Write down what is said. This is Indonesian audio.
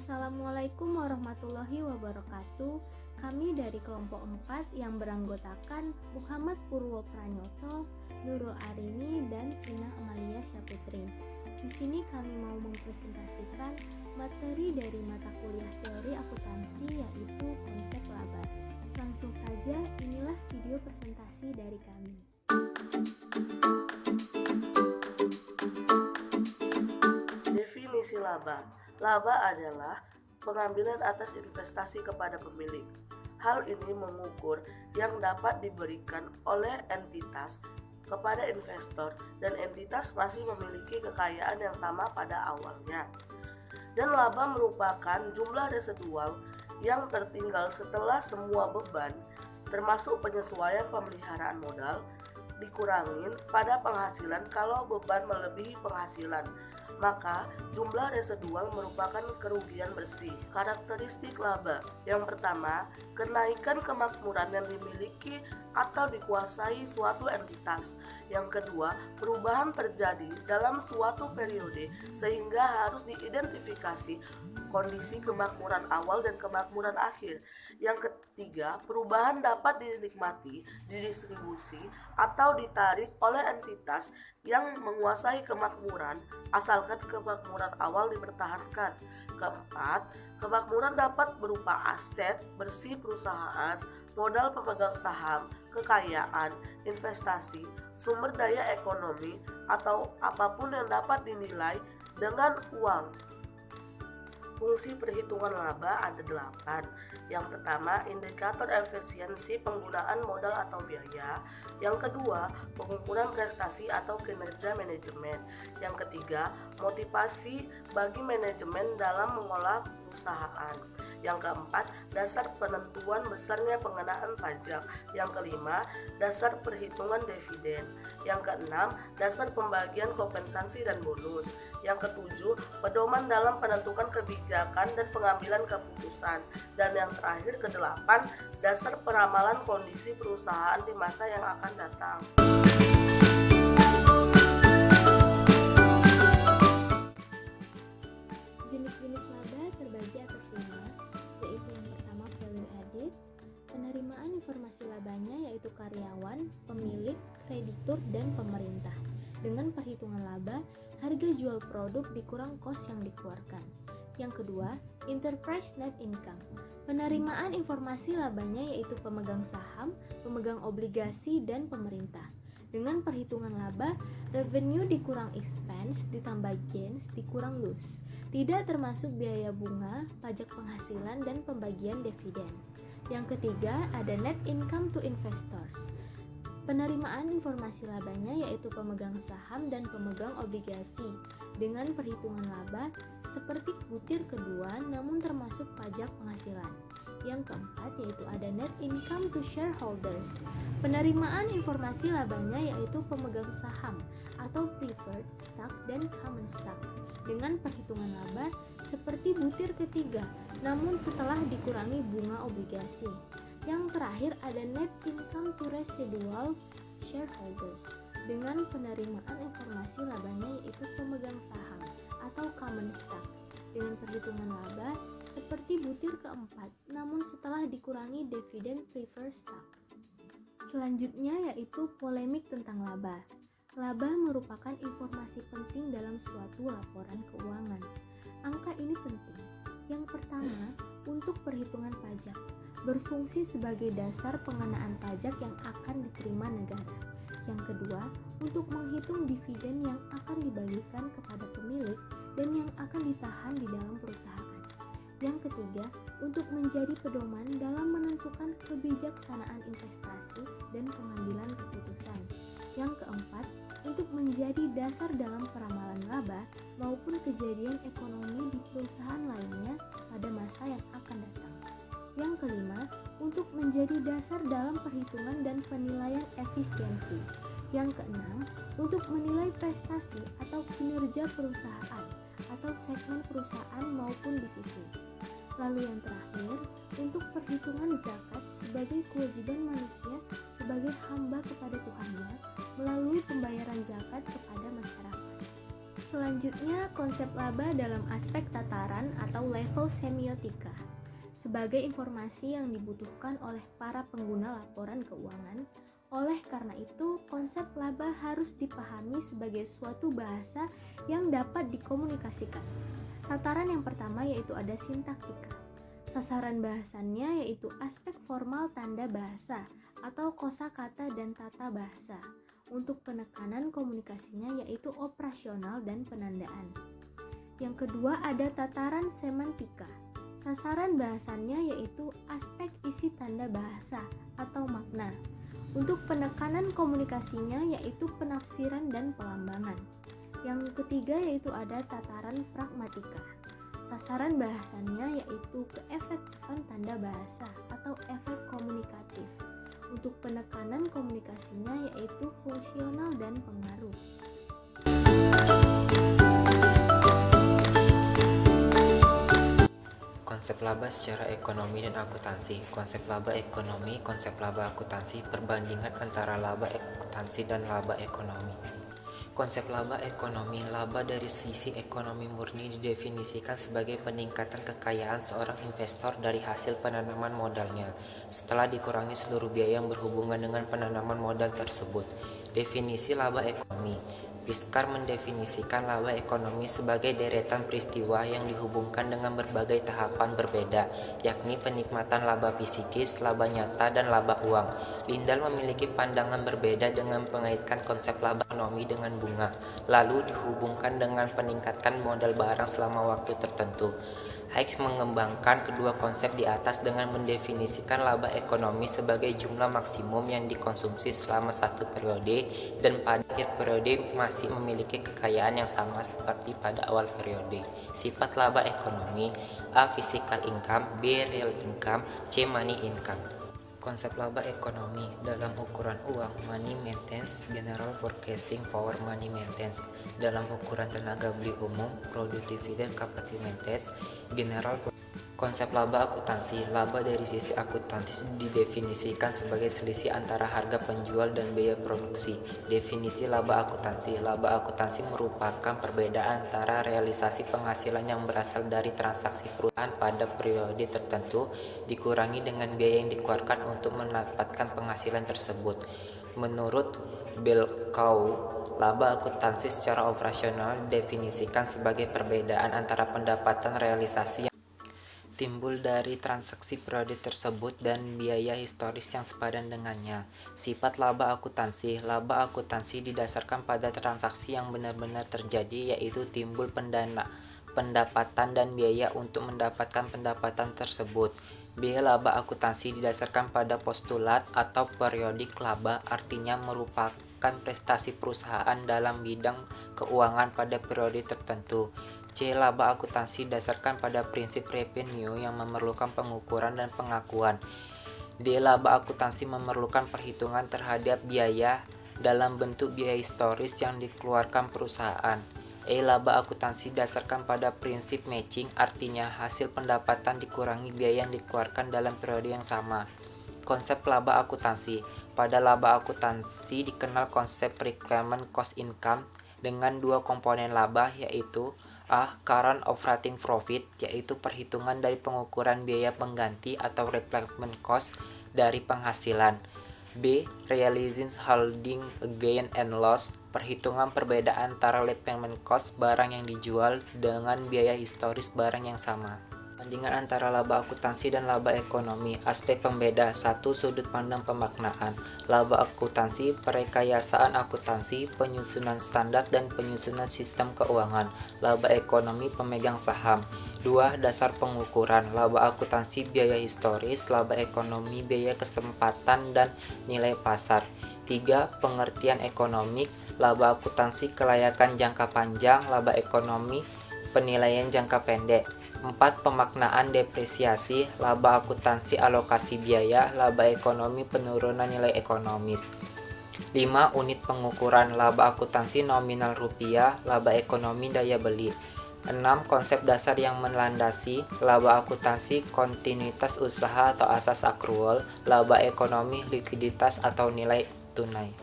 Assalamualaikum warahmatullahi wabarakatuh. Kami dari kelompok 4 yang beranggotakan Muhammad Purwo Pranyoto, Nurul Arini, dan Vina Amalia Syaputri. Di sini kami mau mempresentasikan materi dari mata kuliah teori akuntansi, yaitu konsep laba. Langsung saja, inilah video presentasi dari kami. Definisi laba. Laba adalah pengambilan atas investasi kepada pemilik. Hal ini mengukur yang dapat diberikan oleh entitas kepada investor dan entitas masih memiliki kekayaan yang sama pada awalnya. Dan laba merupakan jumlah residual yang tertinggal setelah semua beban, termasuk penyesuaian pemeliharaan modal, dikurangin pada penghasilan. Kalau beban melebihi penghasilan, maka jumlah residual merupakan kerugian bersih. Karakteristik laba. Yang pertama, kenaikan kemakmuran yang dimiliki atau dikuasai suatu entitas. Yang kedua, perubahan terjadi dalam suatu periode sehingga harus diidentifikasi kondisi kemakmuran awal dan kemakmuran akhir. Yang ketiga, perubahan dapat dinikmati, didistribusi, atau ditarik oleh entitas yang menguasai kemakmuran asalkan kemakmuran awal dipertahankan. Keempat, kemakmuran dapat berupa aset bersih perusahaan, modal pemegang saham, kekayaan, investasi, sumber daya ekonomi, atau apapun yang dapat dinilai dengan uang. Fungsi perhitungan laba ada 8. Yang pertama, indikator efisiensi penggunaan modal atau biaya. Yang kedua, pengukuran prestasi atau kinerja manajemen. Yang ketiga, motivasi bagi manajemen dalam mengolah perusahaan. Yang keempat, dasar penentuan besarnya pengenaan pajak. Yang kelima, dasar perhitungan dividen. Yang keenam, dasar pembagian kompensasi dan bonus. Yang ketujuh, pedoman dalam penentukan kebijakan dan pengambilan keputusan. Dan yang terakhir, kedelapan, dasar peramalan kondisi perusahaan di masa yang akan datang. Jenis-jenis laba terbagi atas 5, yaitu yang pertama value added. Penerimaan informasi labanya yaitu karyawan, pemilik, kreditur, dan pemerintah. Dengan perhitungan laba, harga jual produk dikurang kos yang dikeluarkan. Yang kedua, enterprise net income. Penerimaan informasi labanya yaitu pemegang saham, pemegang obligasi, dan pemerintah. Dengan perhitungan laba, revenue dikurang expense ditambah gains dikurang loss. Tidak termasuk biaya bunga, pajak penghasilan, dan pembagian dividen. Yang ketiga, ada net income to investors. Penerimaan informasi labanya yaitu pemegang saham dan pemegang obligasi. Dengan perhitungan laba seperti butir kedua namun termasuk pajak penghasilan. Yang keempat yaitu ada net income to shareholders. Penerimaan informasi labanya yaitu pemegang saham atau preferred stock dan common stock. Dengan perhitungan laba seperti butir ketiga namun setelah dikurangi bunga obligasi. Yang terakhir ada net income to residual shareholders. Dengan penerimaan informasi labanya yaitu pemegang saham atau common stock. Dengan perhitungan laba seperti butir keempat namun setelah dikurangi dividen preferred stock. Selanjutnya yaitu polemik tentang laba. Laba merupakan informasi penting dalam suatu laporan keuangan. Angka ini penting. Yang pertama, untuk perhitungan pajak, berfungsi sebagai dasar pengenaan pajak yang akan diterima negara. Yang kedua, untuk menghitung dividen yang akan dibagikan kepada pemilik dan yang akan ditahan di dalam perusahaan. Yang ketiga, untuk menjadi pedoman dalam menentukan kebijaksanaan investasi dan pengambilan keputusan. Yang keempat, untuk menjadi dasar dalam peramalan laba maupun kejadian ekonomi di perusahaan lainnya pada masa yang akan datang. Yang kelima, untuk menjadi dasar dalam perhitungan dan penilaian efisiensi. Yang keenam, untuk menilai prestasi atau kinerja perusahaan atau segmen perusahaan maupun divisi. Lalu yang terakhir, untuk perhitungan zakat sebagai kewajiban manusia sebagai hamba kepada Tuhannya melalui pembayaran zakat kepada masyarakat. Selanjutnya, konsep laba dalam aspek tataran atau level semiotika. Sebagai informasi yang dibutuhkan oleh para pengguna laporan keuangan, oleh karena itu, konsep laba harus dipahami sebagai suatu bahasa yang dapat dikomunikasikan. Tataran yang pertama yaitu ada sintaktika. Sasaran bahasannya yaitu aspek formal tanda bahasa atau kosakata dan tata bahasa. Untuk penekanan komunikasinya yaitu operasional dan penandaan. Yang kedua ada tataran semantika. Sasaran bahasannya yaitu aspek isi tanda bahasa atau makna. Untuk penekanan komunikasinya yaitu penafsiran dan pelambangan. Yang ketiga yaitu ada tataran pragmatika. Sasaran bahasannya yaitu keefektifan tanda bahasa atau efek komunikatif. Untuk penekanan komunikasinya yaitu fungsional dan pengaruh. Konsep laba secara ekonomi dan akuntansi. Konsep laba ekonomi, konsep laba akuntansi, perbandingan antara laba akuntansi dan laba ekonomi. Konsep laba ekonomi, laba dari sisi ekonomi murni didefinisikan sebagai peningkatan kekayaan seorang investor dari hasil penanaman modalnya setelah dikurangi seluruh biaya yang berhubungan dengan penanaman modal tersebut. Definisi laba ekonomi. Piskar mendefinisikan laba ekonomi sebagai deretan peristiwa yang dihubungkan dengan berbagai tahapan berbeda, yakni penikmatan laba psikis, laba nyata, dan laba uang. Lindahl memiliki pandangan berbeda dengan mengaitkan konsep laba ekonomi dengan bunga, lalu dihubungkan dengan peningkatan modal barang selama waktu tertentu. Hayek mengembangkan kedua konsep di atas dengan mendefinisikan laba ekonomi sebagai jumlah maksimum yang dikonsumsi selama satu periode dan pada akhir periode masih memiliki kekayaan yang sama seperti pada awal periode. Sifat laba ekonomi: A. Physical income, B. Real income, C. Money income. Konsep laba ekonomi dalam ukuran uang, money maintenance, general purchasing power, money maintenance. Dalam ukuran tenaga beli umum, productivity dan capacity maintenance, general. Konsep laba akuntansi. Laba dari sisi akuntansi didefinisikan sebagai selisih antara harga penjual dan biaya produksi. Definisi laba akuntansi. Laba akuntansi merupakan perbedaan antara realisasi penghasilan yang berasal dari transaksi perusahaan pada periode tertentu dikurangi dengan biaya yang dikeluarkan untuk mendapatkan penghasilan tersebut. Menurut Belkau, laba akuntansi secara operasional didefinisikan sebagai perbedaan antara pendapatan realisasi timbul dari transaksi periode tersebut dan biaya historis yang sepadan dengannya. Sifat laba akuntansi. Laba akuntansi didasarkan pada transaksi yang benar-benar terjadi, yaitu timbul pendapatan dan biaya untuk mendapatkan pendapatan tersebut. B. Laba akuntansi didasarkan pada postulat atau periodik laba, artinya merupakan prestasi perusahaan dalam bidang keuangan pada periode tertentu. C. Laba akuntansi didasarkan pada prinsip revenue yang memerlukan pengukuran dan pengakuan. D. Laba akuntansi memerlukan perhitungan terhadap biaya dalam bentuk biaya historis yang dikeluarkan perusahaan. E. Laba akuntansi didasarkan pada prinsip matching, artinya hasil pendapatan dikurangi biaya yang dikeluarkan dalam periode yang sama. Konsep laba akuntansi. Pada laba akuntansi dikenal konsep reclaimment cost income dengan dua komponen laba, yaitu A. Current operating profit, yaitu perhitungan dari pengukuran biaya pengganti atau replacement cost dari penghasilan. B. Realizing holding gain and loss, perhitungan perbedaan antara replacement cost barang yang dijual dengan biaya historis barang yang sama. Perbandingan antara laba akuntansi dan laba ekonomi. Aspek pembeda. 1. Sudut pandang pemaknaan. Laba akuntansi, perekayasaan akuntansi, penyusunan standar dan penyusunan sistem keuangan. Laba ekonomi, pemegang saham. 2. Dasar pengukuran. Laba akuntansi, biaya historis. Laba ekonomi, biaya kesempatan dan nilai pasar. 3. Pengertian ekonomik. Laba akuntansi, kelayakan jangka panjang. Laba ekonomi, penilaian jangka pendek. 4. Pemaknaan depresiasi. Laba akuntansi, alokasi biaya. Laba ekonomi, penurunan nilai ekonomis. 5. Unit pengukuran. Laba akuntansi, nominal rupiah. Laba ekonomi, daya beli. 6. Konsep dasar yang melandasi laba akuntansi, kontinuitas usaha atau asas accrual. Laba ekonomi, likuiditas atau nilai tunai.